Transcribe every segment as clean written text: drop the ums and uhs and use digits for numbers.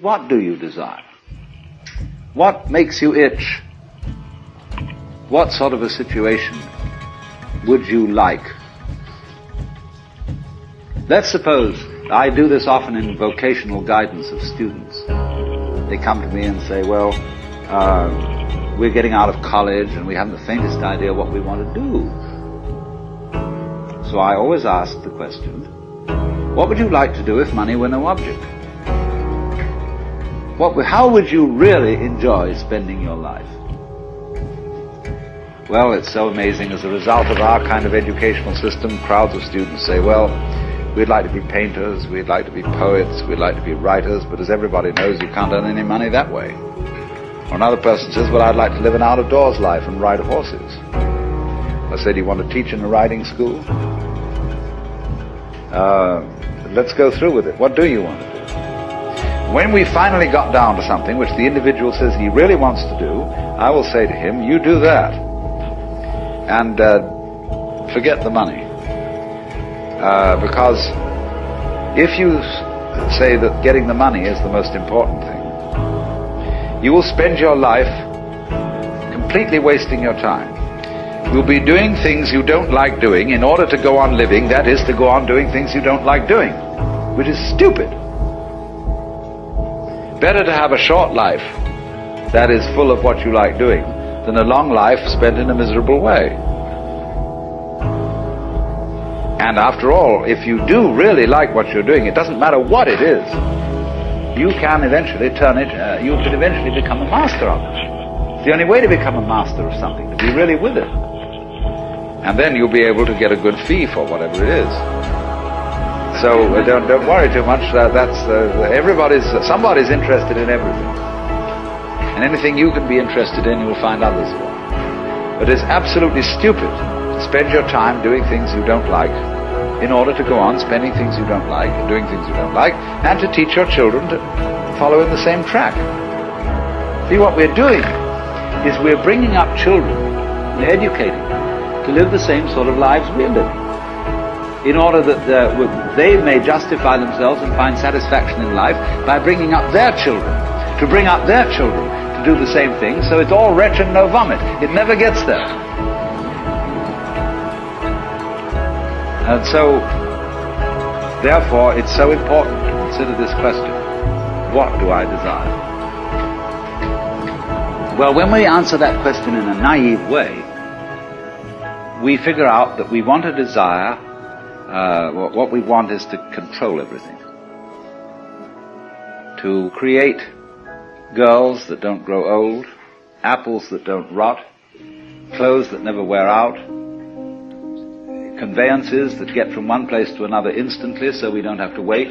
What do you desire? What makes you itch? What sort of a situation would you like? Let's suppose, I do this often in vocational guidance of students. They come to me and say, well, we're getting out of college and we haven't the faintest idea what we want to do. So I always ask the question, what would you like to do if money were no object? How would you really enjoy spending your life? Well, it's so amazing. As a result of our kind of educational system, crowds of students say, well, we'd like to be painters, we'd like to be poets, we'd like to be writers, but as everybody knows, you can't earn any money that way. Or another person says, well, I'd like to live an out-of-doors life and ride horses. I said, do you want to teach in a riding school? Let's go through with it. What do you want to do? When we finally got down to something which the individual says he really wants to do, I will say to him, you do that. And forget the money. Because if you say that getting the money is the most important thing, you will spend your life completely wasting your time. You'll be doing things you don't like doing in order to go on living, that is, to go on doing things you don't like doing, which is stupid. Better to have a short life that is full of what you like doing than a long life spent in a miserable way. And after all, if you do really like what you're doing, it doesn't matter what it is, you can eventually you can eventually become a master of it. It's the only way to become a master of something, to be really with it. And then you'll be able to get a good fee for whatever it is. So don't worry too much. Somebody's interested in everything. And anything you can be interested in, you'll find others will. But it's absolutely stupid to spend your time doing things you don't like in order to go on spending things you don't like, doing things you don't like, and to teach your children to follow in the same track. See, what we're doing is we're bringing up children, we're educating them to live the same sort of lives we're living, in order that they may justify themselves and find satisfaction in life by bringing up their children, to bring up their children to do the same thing, so it's all wretch and no vomit. It never gets there. And so, therefore, it's so important to consider this question, what do I desire? Well, when we answer that question in a naive way, we figure out that we want to desire, what we want is to control everything. To create girls that don't grow old, apples that don't rot, clothes that never wear out, conveyances that get from one place to another instantly so we don't have to wait,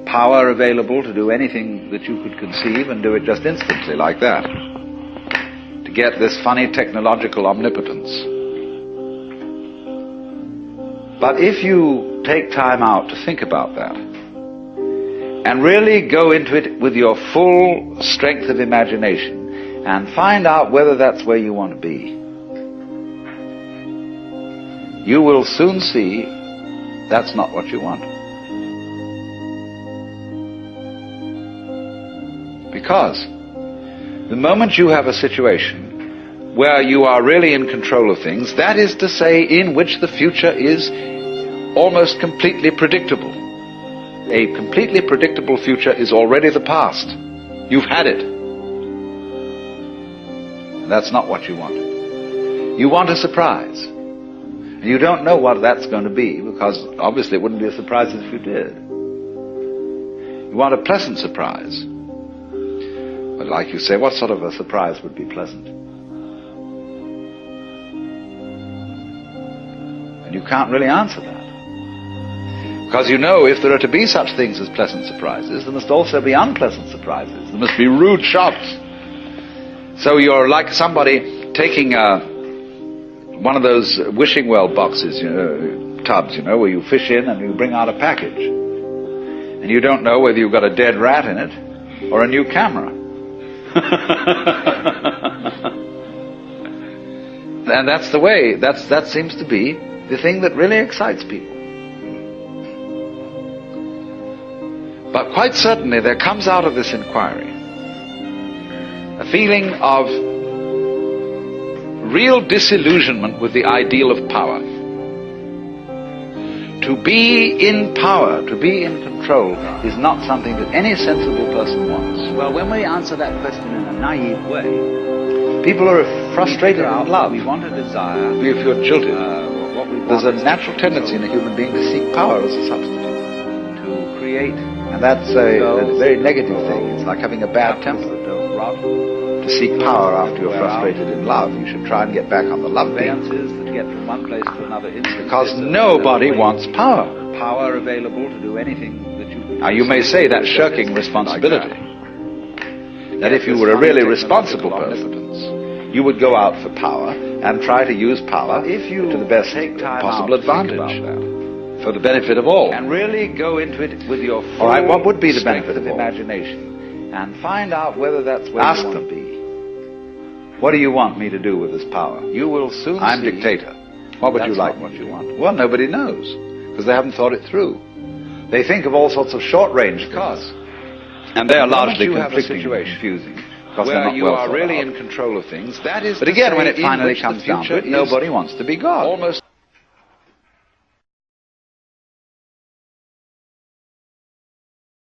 power available to do anything that you could conceive and do it just instantly like that, to get this funny technological omnipotence. But if you take time out to think about that and really go into it with your full strength of imagination and find out whether that's where you want to be, you will soon see that's not what you want. Because the moment you have a situation where you are really in control of things, that is to say, in which the future is almost completely predictable. A completely predictable future is already the past. You've had it. That's not what you want. You want a surprise. And you don't know what that's going to be, because obviously it wouldn't be a surprise if you did. You want a pleasant surprise. But like you say, what sort of a surprise would be pleasant? And you can't really answer that. Because you know, if there are to be such things as pleasant surprises, there must also be unpleasant surprises. There must be rude shocks. So you're like somebody taking one of those wishing well boxes, tubs, where you fish in and you bring out a package. And you don't know whether you've got a dead rat in it or a new camera. And that's the way, that seems to be the thing that really excites people. But quite certainly there comes out of this inquiry a feeling of real disillusionment with the ideal of power. To be in power, to be in control, is not something that any sensible person wants. Well, when we answer that question in a naive way, people are frustrated in love. We want a desire. If you're jilted, what we want there's a is natural tendency in a human being to seek power as a substitute. to create, And that's a very negative thing. It's like having a bad temper. To seek power after you're frustrated in love. You should try and get back on the love beat. advances that get from one place to another instantly. Because nobody wants power. Power available to do anything that you. Now you may say that's shirking responsibility. That if you were a really responsible person, you would go out for power and try to use power to the best possible advantage for the benefit of all. And really go into it with your full All right, what would be the benefit of all? imagination, and find out whether that's where Ask you want them. to be. What do you want me to do with this power? You will soon I'm see dictator. What would you that's like not what me you to do? want. Well, nobody knows, because they haven't thought it through. They think of all sorts of short-range things, and they are largely you have a conflicting and situation confusing, because they're where not you well are thought really out. in control of things, that is But to again, say when it in finally which comes the down to future it, nobody wants to be God. almost